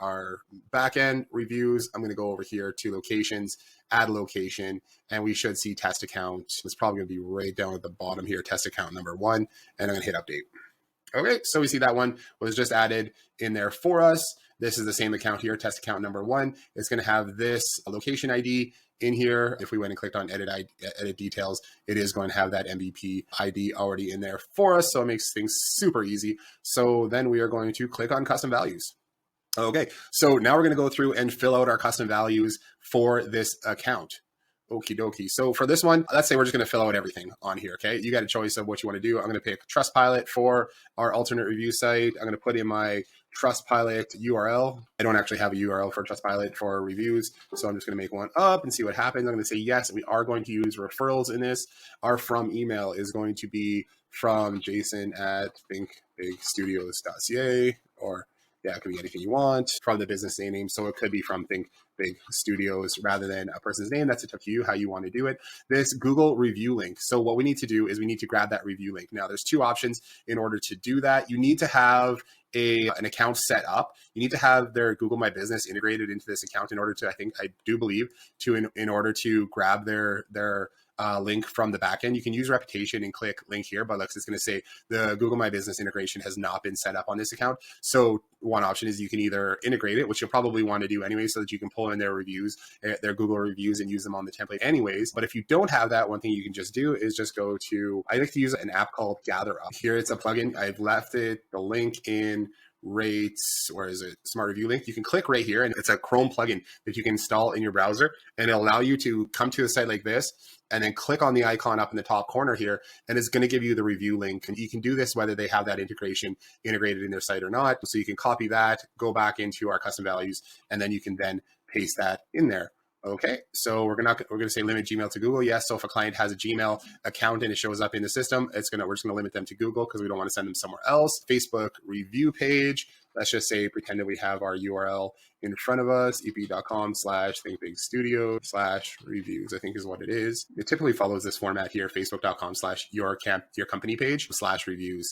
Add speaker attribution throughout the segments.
Speaker 1: our backend reviews, I'm going to go over here to locations, add location, and we should see test account. It's probably going to be right down at the bottom here, test account number 1, and I'm going to hit update. Okay, so we see that one was just added in there for us. This is the same account here, test account number 1. It's going to have this location ID in here. If we went and clicked on edit details, it is going to have that MVP ID already in there for us. So it makes things super easy. So then we are going to click on custom values. Okay, so now we're going to go through and fill out our custom values for this account. Okie dokie. So for this one, let's say we're just going to fill out everything on here. Okay, you got a choice of what you want to do. I'm going to pick Trustpilot for our alternate review site. I'm going to put in my Trustpilot URL. I don't actually have a URL for Trustpilot for reviews, so I'm just going to make one up and see what happens. I'm going to say yes. We are going to use referrals in this. Our from email is going to be from Jason at thinkbigstudios.ca, or yeah, it could be anything you want from the business name. So it could be from Think Big Studios rather than a person's name. That's up to you how you want to do it. This Google review link. So what we need to do is we need to grab that review link. Now there's 2 options in order to do that. You need to have an account set up. You need to have their Google My Business integrated into this account in order to, I do believe, in order to grab their link from the backend. You can use reputation and click link here, but it's going to say the Google My Business integration has not been set up on this account. So one option is you can either integrate it, which you'll probably want to do anyway, so that you can pull in their reviews, their Google reviews, and use them on the template anyways. But if you don't have that, one thing you can just do is just go to, I like to use an app called GatherUp. Here it's a plugin. I've left the link in rates, where is it? Smart Review Link. You can click right here, and it's a Chrome plugin that you can install in your browser, and it'll allow you to come to a site like this and then click on the icon up in the top corner here, and it's going to give you the review link. And you can do this whether they have that integration integrated in their site or not. So you can copy that, go back into our custom values, and then you can then paste that in there. Okay, so we're gonna say limit Gmail to Google. Yes, so if a client has a Gmail account and it shows up in the system, we're just gonna limit them to Google because we don't want to send them somewhere else. Facebook review page. Let's just say pretend that we have our URL in front of us, ep.com/thinkbigstudio/reviews, I think is what it is. It typically follows this format here, facebook.com/your company page /reviews.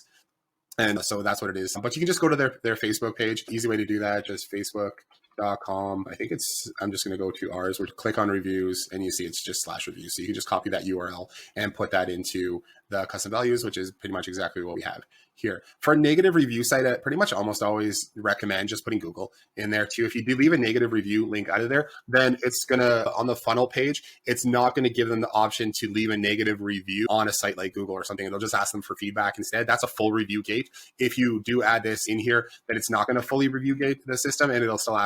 Speaker 1: And so that's what it is. But you can just go to their Facebook page. Easy way to do that, just facebook.com. I think I'm just going to go to ours. We'll click on reviews, and you see it's just /reviews. So you can just copy that URL and put that into the custom values, which is pretty much exactly what we have here. For a negative review site, I pretty much almost always recommend just putting Google in there too. If you do leave a negative review link out of there, then it's gonna, on the funnel page, it's not gonna give them the option to leave a negative review on a site like Google or something. It'll just ask them for feedback instead. That's a full review gate. If you do add this in here, then it's not gonna fully review gate the system, and it'll still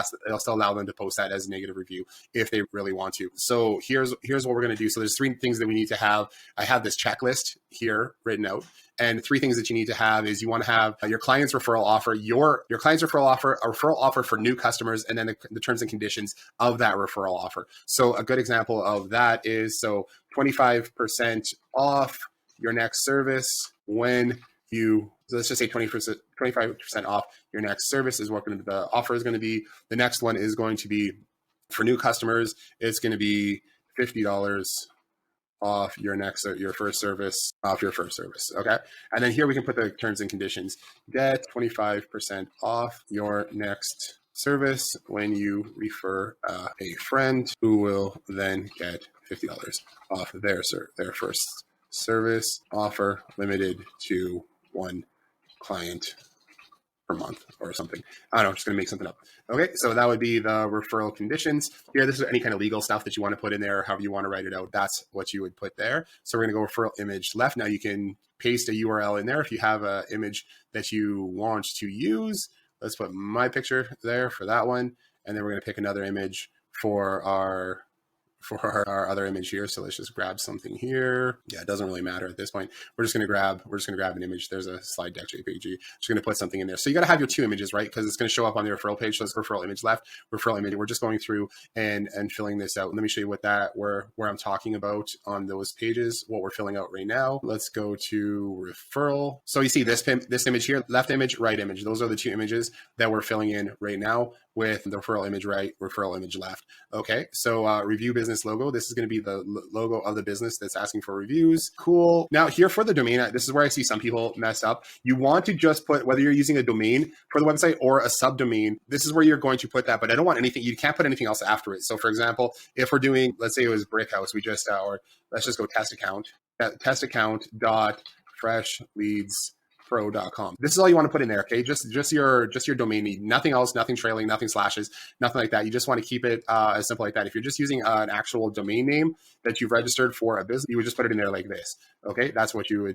Speaker 1: allow them to post that as a negative review if they really want to. So here's what we're gonna do. So there's 3 things that we need to have. I have this checklist here written out. And 3 things that you need to have is you want to have your client's referral offer, your client's referral offer, a referral offer for new customers, and then the terms and conditions of that referral offer. So a good example of that is, so 25% off your next service when you, so let's just say 25% off your next service is what the offer is going to be. The next one is going to be for new customers, it's going to be $50 off your first service. Okay. And then here we can put the terms and conditions. Get 25% off your next service when you refer a friend, who will then get $50 off their first service. Offer limited to 1 client per month or something. I don't know, I'm just going to make something up. Okay, so that would be the referral conditions. Here, this is any kind of legal stuff that you want to put in there, however you want to write it out. That's what you would put there. So we're going to go referral image left. Now you can paste a URL in there if you have an image that you want to use. Let's put my picture there for that one. And then we're going to pick another image for our other image here. So let's just grab something here. Yeah, it doesn't really matter at this point. We're just going to grab an image. There's a slide deck JPG. Just going to put something in there. So you got to have your 2 images, right? Because it's going to show up on the referral page. So let's referral image left, referral image. We're just going through and filling this out. Let me show you where I'm talking about on those pages, what we're filling out right now. Let's go to referral. So you see this image here, left image, right image. Those are the 2 images that we're filling in right now with the referral image right, referral image left. Okay, so review business business logo. This is going to be the logo of the business that's asking for reviews. Cool. Now here for the domain, this is where I see some people mess up. You want to just put, whether you're using a domain for the website or a subdomain, this is where you're going to put that, but I don't want anything, you can't put anything else after it. So for example, if we're doing, let's say it was Brick House, we just, or let's just go test account dot freshleadspro.com. This is all you want to put in there, okay? Just your domain name, nothing else, nothing trailing, nothing slashes, nothing like that. You just want to keep it as simple like that. If you're just using an actual domain name that you've registered for a business, you would just put it in there like this, okay? That's what you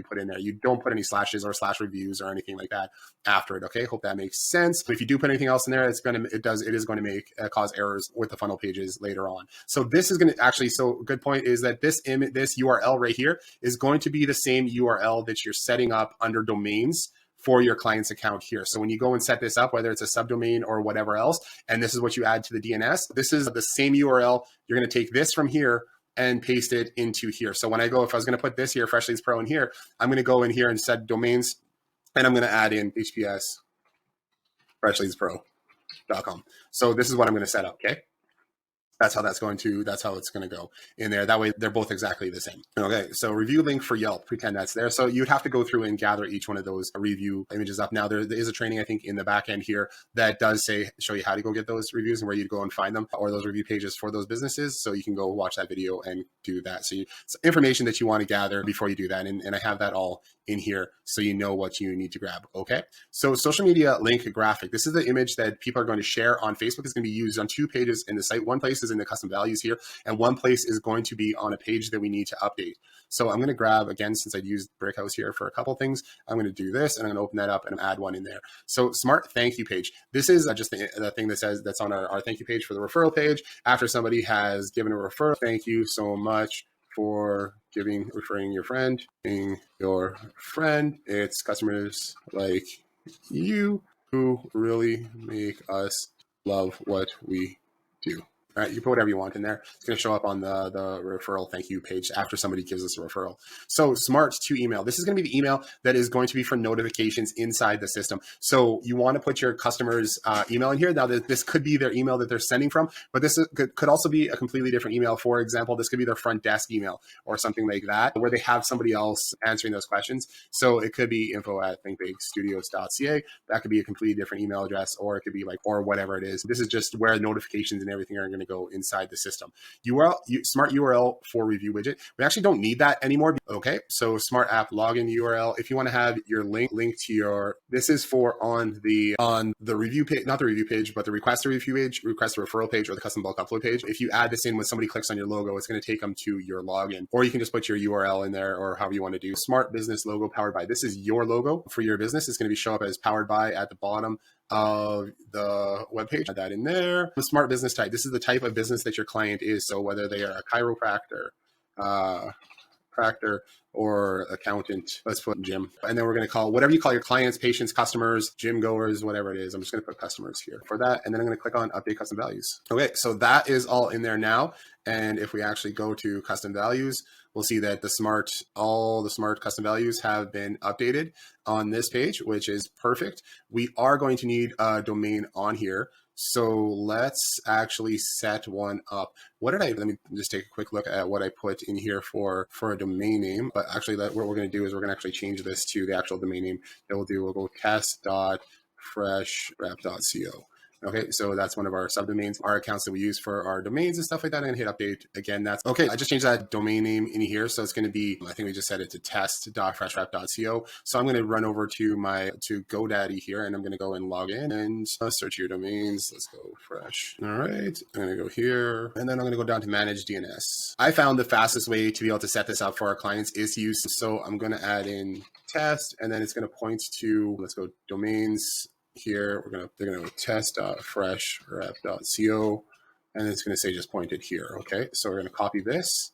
Speaker 1: put in there. You don't put any slashes or slash reviews or anything like that after it, okay? Hope that makes sense. But if you do put anything else in there, it is going to make cause errors with the funnel pages later on. So this is going to actually, so good point is that this URL right here is going to be the same URL that you're setting up under domains for your client's account here. So when you go and set this up, whether it's a subdomain or whatever else, and this is what you add to the DNS, this is the same URL. You're going to take this from here and paste it into here. So when I go, if I was going to put this here, Fresh Leads Pro in here, I'm going to go in here and set domains, and I'm going to add in HTTPS freshleadspro.com. So this is what I'm going to set up, okay? That's how it's going to go in there. That way they're both exactly the same. Okay, so review link for Yelp, pretend that's there. So you'd have to go through and gather each one of those review images up. Now there is a training, I think, in the back end here that does show you how to go get those reviews and where you'd go and find them, or those review pages for those businesses. So you can go watch that video and do that. So it's information that you want to gather before you do that. And I have that all in here so you know what you need to grab, okay? So social media link graphic. This is the image that people are going to share on Facebook. It's going to be used on 2 pages in the site. One place is in the custom values here, and one place is going to be on a page that we need to update. So I'm going to grab, again, since I'd used Brick House here for a couple things, I'm going to do this, and I'm going to open that up and add one in there. So smart thank you page. This is just the thing that says that's on our thank you page for the referral page. After somebody has given a referral, thank you so much for referring your friend, being your friend. It's customers like you who really make us love what we do. All right, you put whatever you want in there. It's going to show up on the referral thank you page after somebody gives us a referral. So smart to email. This is going to be the email that is going to be for notifications inside the system. So you want to put your customer's email in here. Now, this could be their email that they're sending from, but this could also be a completely different email. For example, this could be their front desk email or something like that, where they have somebody else answering those questions. So it could be info@thinkbigstudios.ca. That could be a completely different email address, or it could be or whatever it is. This is just where notifications and everything are going to go inside the system. Smart URL for review widget. We actually don't need that anymore. Okay, so smart app login URL. If you want to have your link to your, this is for on the review page, not the review page, but the request a review page, request a referral page, or the custom bulk upload page. If you add this in when somebody clicks on your logo, it's going to take them to your login, or you can just put your URL in there, or however you want to do. Smart business logo powered by. This is your logo for your business. It's going to be show up as powered by at the bottom of the webpage. Add that in there. The smart business type. This is the type of business that your client is. So whether they are a chiropractor, or accountant, let's put gym. And then we're going to call whatever you call your clients, patients, customers, gym goers, whatever it is. I'm just going to put customers here for that. And then I'm going to click on update custom values. Okay, so that is all in there now. And if we actually go to custom values, we'll see that all the smart custom values have been updated on this page, which is perfect. We are going to need a domain on here. So let's actually set one up. Let me just take a quick look at what I put in here for a domain name. But actually what we're going to do is we're going to actually change this to the actual domain name that we'll go test.freshwrap.co. Okay, so that's one of our subdomains, our accounts that we use for our domains and stuff like that. I'm gonna hit update again. That's okay. I just changed that domain name in here. So it's going to be, I think we just set it to test.freshwrap.co. So I'm going to run over to GoDaddy here, and I'm going to go and log in and search your domains. Let's go fresh. All right, I'm going to go here, and then I'm going to go down to manage DNS. I found the fastest way to be able to set this up for our clients is to use, so I'm going to add in test, and then it's going to point to, let's go domains. Here, they're gonna go test.freshwrap.co, and it's gonna say just pointed here. Okay, so we're gonna copy this,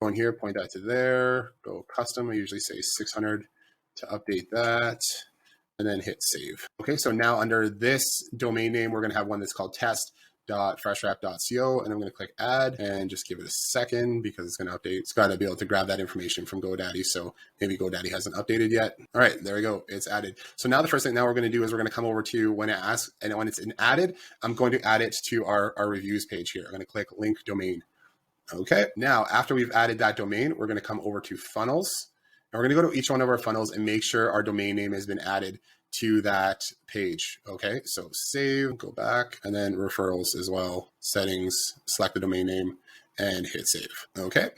Speaker 1: go in here, point that to there, go custom. I usually say 600 to update that, and then hit save. Okay, so now under this domain name, we're gonna have one that's called test.freshwrap.co, and I'm going to click add and just give it a second because it's going to update. It's got to be able to grab that information from GoDaddy, so maybe GoDaddy hasn't updated yet. All right, there we go. It's added. So now the first thing now we're going to do is we're going to come over to when it asks, and when it's added, I'm going to add it to our reviews page here. I'm going to click link domain. Okay, now after we've added that domain, we're going to come over to funnels. And we're going to go to each one of our funnels and make sure our domain name has been added to that page. Okay, so save, go back, and then referrals as well. Settings, select the domain name, and hit save. Okay.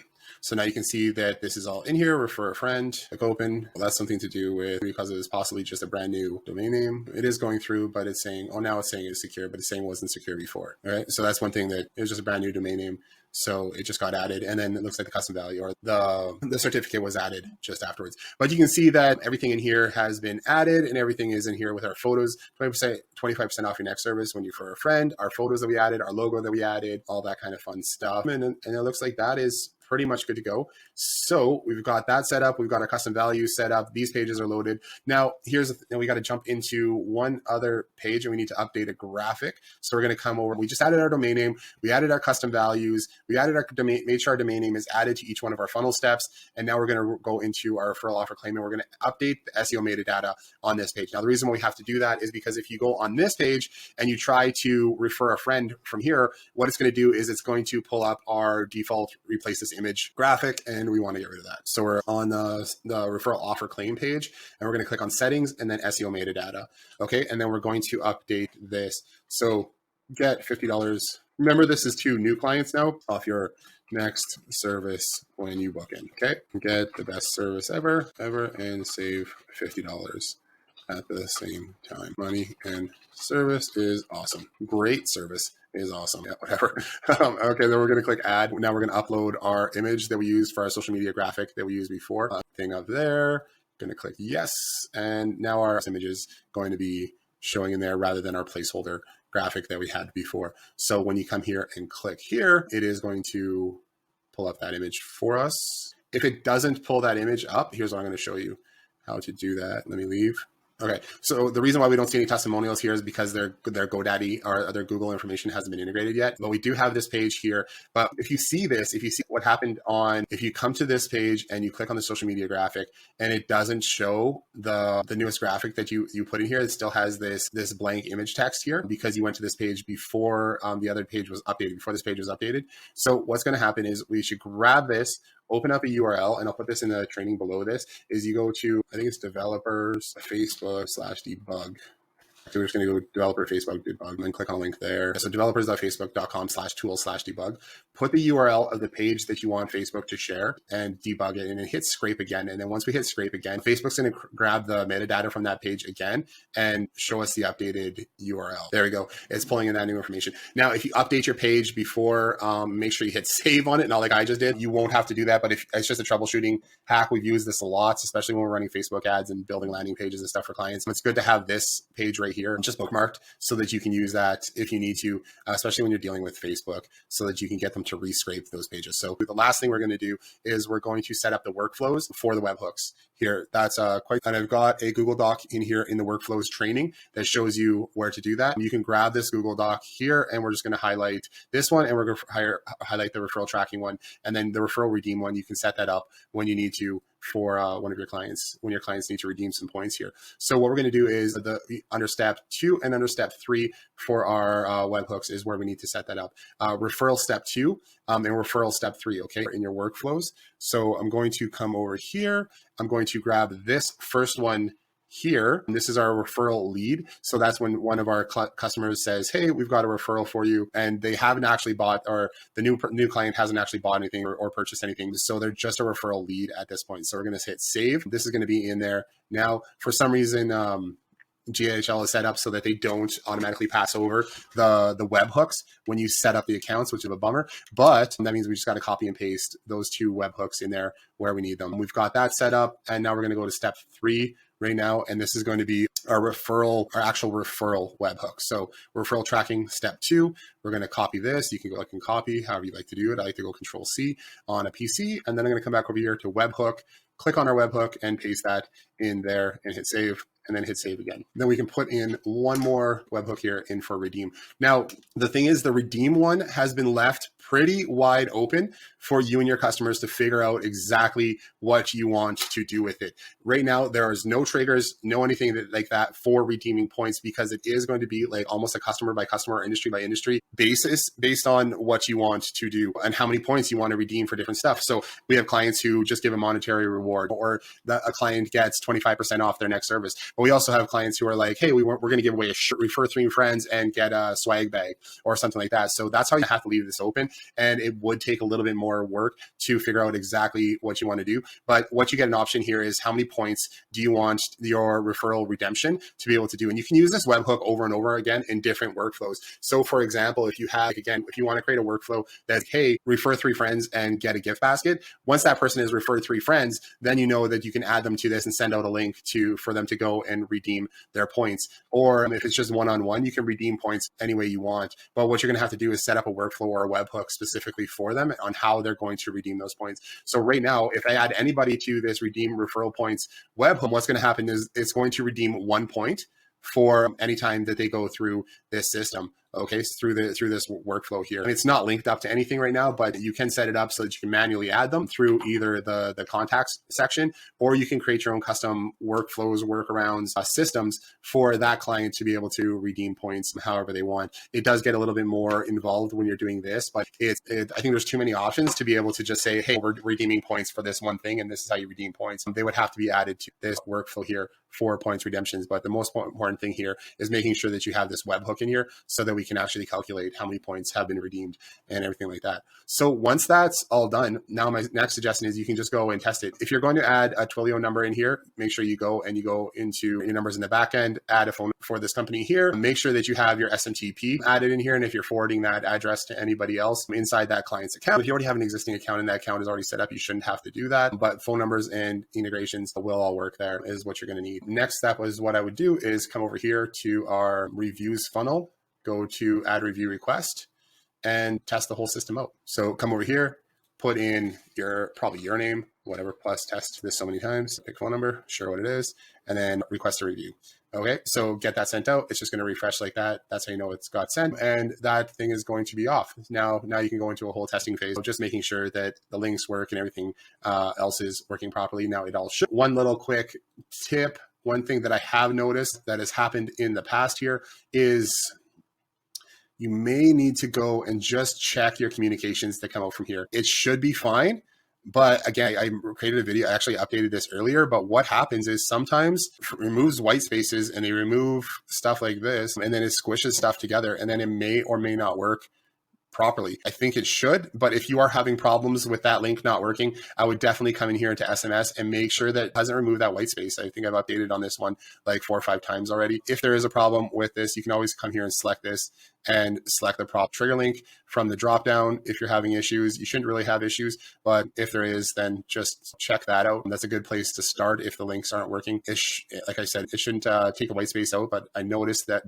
Speaker 1: So now you can see that this is all in here. Refer a friend, click open. Well, that's something to do with, because it is possibly just a brand new domain name. It is going through, but it's saying, oh, now it's saying it's secure, but it's saying it wasn't secure before. All right. So that's one thing, that it was just a brand new domain name. So it just got added, and then it looks like the custom value or the certificate was added just afterwards. But you can see that everything in here has been added, and everything is in here with our photos. 20%, 25% off your next service when you refer a friend, our photos that we added, our logo that we added, all that kind of fun stuff. And it looks like that is pretty much good to go. So we've got that set up. We've got our custom values set up. These pages are loaded. Now here's we got to jump into one other page, and we need to update a graphic. So we're going to come over. We just added our domain name. We added our custom values. We added our domain, made sure our domain name is added to each one of our funnel steps. And now we're going to go into our referral offer claim, and we're going to update the SEO metadata on this page. Now, the reason why we have to do that is because if you go on this page and you try to refer a friend from here, what it's going to do is it's going to pull up our default replace this image graphic, and we want to get rid of that. So we're on the referral offer claim page, and we're going to click on settings and then SEO metadata. Okay. And then we're going to update this. So get $50. Remember, this is to new clients now, off your next service when you book in. Okay. Get the best service ever, and save $50 at the same time. Money and service is awesome. Great service is awesome. Yeah, whatever. Okay, then we're going to click add. Now we're going to upload our image that we used for our social media graphic that we used before. Thing up there. Going to click yes. And now our image is going to be showing in there rather than our placeholder graphic that we had before. So when you come here and click here, it is going to pull up that image for us. If it doesn't pull that image up, here's what I'm going to show you how to do that. Let me leave. Okay, so the reason why we don't see any testimonials here is because their GoDaddy or their Google information hasn't been integrated yet. But we do have this page here. But if you see this, if you see what happened if you come to this page and you click on the social media graphic and it doesn't show the newest graphic that you put in here, it still has this blank image text here because you went to this page before the other page was updated, before this page was updated. So what's going to happen is we should grab this, open up a URL, and I'll put this in the training below this, is you go to, I think it's developers, Facebook/debug. So we're just going to go developer Facebook debug and then click on a link there. So developers.facebook.com/tool/debug. Put the URL of the page that you want Facebook to share and debug it, and then hit scrape again. And then once we hit scrape again, Facebook's going to grab the metadata from that page again and show us the updated URL. There we go. It's pulling in that new information. Now, if you update your page before, make sure you hit save on it, not like I just did. You won't have to do that, but if it's just a troubleshooting hack, we've used this a lot, especially when we're running Facebook ads and building landing pages and stuff for clients. It's good to have this page right here just bookmarked so that you can use that if you need to, especially when you're dealing with Facebook, so that you can get them to rescrape those pages. So the last thing we're going to do is we're going to set up the workflows for the webhooks here. That's and I've got a Google Doc in here in the workflows training that shows you where to do that. You can grab this Google Doc here, and we're just going to highlight this one, and we're going to highlight the referral tracking one, and then the referral redeem one. You can set that up when you need to for one of your clients, when your clients need to redeem some points here. So what we're going to do is under step 2 and under step 3 for our webhooks is where we need to set that up. Referral step 2 and referral step 3, okay, in your workflows. So I'm going to come over here. I'm going to grab this first one here. And this is our referral lead. So that's when one of our customers says, hey, we've got a referral for you. And they haven't actually bought, or the new client hasn't actually bought anything or purchased anything. So they're just a referral lead at this point. So we're going to hit save. This is going to be in there. Now, for some reason, GHL is set up so that they don't automatically pass over the webhooks when you set up the accounts, which is a bummer. But that means we just got to copy and paste those 2 webhooks in there where we need them. We've got that set up. And now we're going to go to step 3 right now. And this is going to be our actual referral webhook. So referral tracking step 2, we're going to copy this. You can go and copy however you like to do it. I like to go Control C on a PC. And then I'm going to come back over here to webhook, click on our webhook and paste that in there and hit save. and then hit save again. Then we can put in one more webhook here in for redeem. Now, the thing is, the redeem one has been left pretty wide open for you and your customers to figure out exactly what you want to do with it. Right now, there is no triggers, no anything like that for redeeming points, because it is going to be like almost a customer by customer, industry by industry basis based on what you want to do and how many points you want to redeem for different stuff. So we have clients who just give a monetary reward, or a client gets 25% off their next service. But we also have clients who are like, hey, we're going to give away a shirt, refer 3 friends and get a swag bag or something like that. So that's how you have to leave this open. And it would take a little bit more work to figure out exactly what you want to do. But what you get an option here is how many points do you want your referral redemption to be able to do? And you can use this webhook over and over again in different workflows. So for example, if you have, again, if you want to create a workflow that, hey, refer 3 friends and get a gift basket, once that person has referred 3 friends, then you know that you can add them to this and send out a link for them to go and redeem their points. Or if it's just one-on-one, you can redeem points any way you want. But what you're going to have to do is set up a workflow or a webhook specifically for them on how they're going to redeem those points. So right now, if I add anybody to this redeem referral points webhook, what's going to happen is it's going to redeem 1 point for any time that they go through this system. Okay, so through this workflow here. And it's not linked up to anything right now, but you can set it up so that you can manually add them through either the contacts section, or you can create your own custom workflows, workarounds, systems for that client to be able to redeem points however they want. It does get a little bit more involved when you're doing this, but I think there's too many options to be able to just say, hey, we're redeeming points for this one thing, and this is how you redeem points. They would have to be added to this workflow here for points redemptions. But the most important thing here is making sure that you have this webhook in here so that we can actually calculate how many points have been redeemed and everything like that. So once that's all done, now my next suggestion is you can just go and test it. If you're going to add a Twilio number in here, make sure you go into your numbers in the back end, add a phone for this company here, make sure that you have your SMTP added in here. And if you're forwarding that address to anybody else inside that client's account, if you already have an existing account and that account is already set up, you shouldn't have to do that. But phone numbers and integrations will all work there is what you're going to need. Next step is what I would do is come over here to our reviews funnel, go to add review request and test the whole system out. So come over here, put in probably your name, whatever, plus test this so many times, pick phone number, sure what it is, and then request a review. Okay, so get that sent out. It's just going to refresh like that. That's how you know it's got sent, and that thing is going to be off. Now you can go into a whole testing phase, just making sure that the links work and everything else is working properly. Now it all should. One little quick tip, one thing that I have noticed that has happened in the past here is you may need to go and just check your communications that come out from here. It should be fine. But again, I created a video, I actually updated this earlier, but what happens is sometimes it removes white spaces and they remove stuff like this, and then it squishes stuff together, and then it may or may not work properly. I think it should, but if you are having problems with that link not working, I would definitely come in here into SMS and make sure that it doesn't remove that white space. I think I've updated on this one like 4 or 5 times already. If there is a problem with this, you can always come here and select this and select the prop trigger link from the drop down. If you're having issues, you shouldn't really have issues, but if there is, then just check that out. That's a good place to start if the links aren't working. Like I said, it shouldn't take a white space out, but I noticed that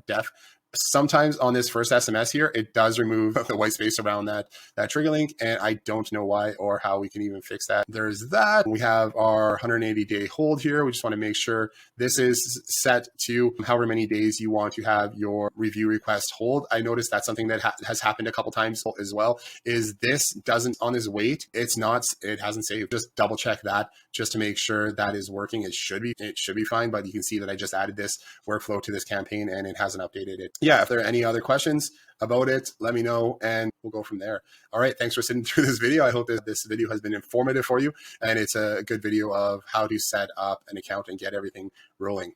Speaker 1: sometimes on this first SMS here, it does remove the white space around that trigger link, and I don't know why or how we can even fix that. There's that. We have our 180-day hold here. We just want to make sure this is set to however many days you want to have your review request hold. I noticed that's something that has happened a couple times as well, is this doesn't, on this wait, it hasn't saved. Just double check that just to make sure that is working. It should be fine, but you can see that I just added this workflow to this campaign and it hasn't updated it. Yeah, if there are any other questions about it, let me know and we'll go from there. All right, thanks for sitting through this video. I hope that this video has been informative for you, and it's a good video of how to set up an account and get everything rolling.